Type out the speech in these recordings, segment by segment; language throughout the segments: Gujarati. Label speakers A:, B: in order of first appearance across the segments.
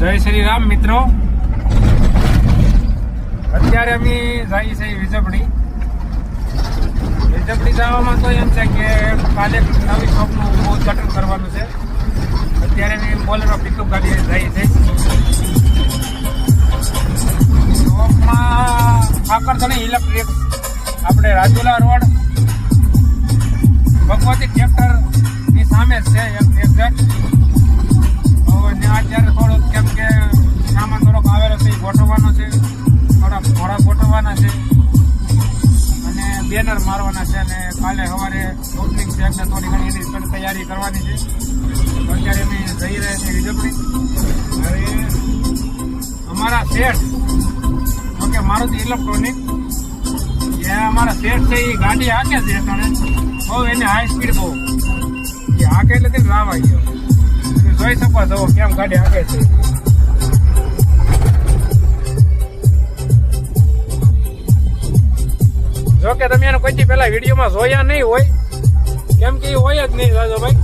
A: જય શ્રી રામ મિત્રો. અત્યારે અમે જઈએ છીએ વિજપડી જવામાં તો એમ છે કે કાલે નવી શોપનું ઉદઘાટન કરવાનું છે. અત્યારે અમે બોલેરો પિકઅપ ગાડી જઈએ છીએ. શોપમાં ઠાકરધણી ઇલેક્ટ્રિક, આપણે રાજુલા રોડ ભગવતી ટ્રેક્ટરની સામે જ છે એક્ઝેક્ટ. અત્યારે થોડુંક કેમ કે સામાન થોડોક આવેલો છે, ગોઠવવાનો છે, થોડાક ઘોડા ગોઠવવાના છે અને બેનર મારવાના છે. અને કાલે સવારે ઓપનિંગ છે એટલે થોડી ઘણી એની પણ તૈયારી કરવાની છે. તો અત્યારે અમે જઈ રહ્યા છીએ વિજપડી. હવે અમારા શેઠ ઓકે મારુતિ ઇલેક્ટ્રોનિક જે અમારા શેઠ છે એ ગાડી હાકે છે એટલે બહુ એને હાઈ સ્પીડ બહુ એ હાકે એટલે તે રાવ આવી ગયો. જોઈ શકો છો કેમ ગાડી હાકે છે. જો કે તમે એને કોઈથી પેલા વિડીયોમાં જોયા નહીં હોય, કેમ કે એ હોય જ નહીં રાજાભાઈ.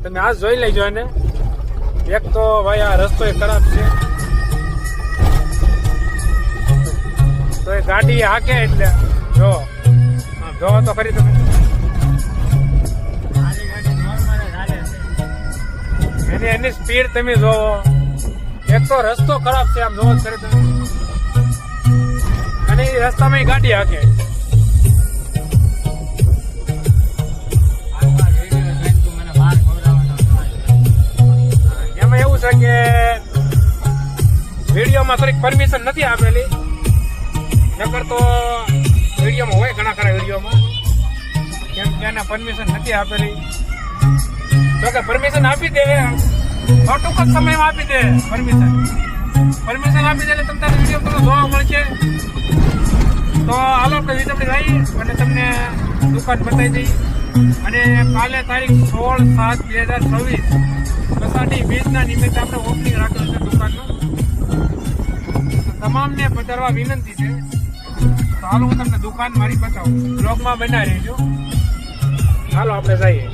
A: તમે આજ જોઈ લેજો એને. એક તો ભાઈ આ રસ્તો ખરાબ છે, તો એ ગાડી હાકે એટલે જો તો ખરી તમે એની સ્પીડ તમે જોવો. એક તો રસ્તો ખરાબ છે, આમ જોવો ખરી તમે, અને એ રસ્તામાં ગાડી હાકે. એમાં એવું છે કે વિડીયોમાં થોડીક પરમિશન નથી આપેલી, નકર તો વિડીયોમાં હોય ઘણા ખરા વિડીયોમાં, કેમ કે એને પરમિશન નથી આપેલી. તો કે પરમિશન આપી દે, ટૂંક જ સમયમાં આપી દે પરમિશન આપી દે એટલે તમને વિડીયો તમને જોવા મળશે. તો હાલો આપણે વિજપડી જઈએ અને તમને દુકાન બતાવી દઈએ. અને કાલે તારીખ 16/7/2026 કસાટી બીજના નિમિત્તે આપણે ઓપનિંગ રાખેલું છે દુકાનનું. તમામને પધારવા વિનંતી છે. તો હાલો હું તમને દુકાન મારી બતાવું, બ્લોગમાં બનાવી રહેજો. હાલો આપણે જઈએ.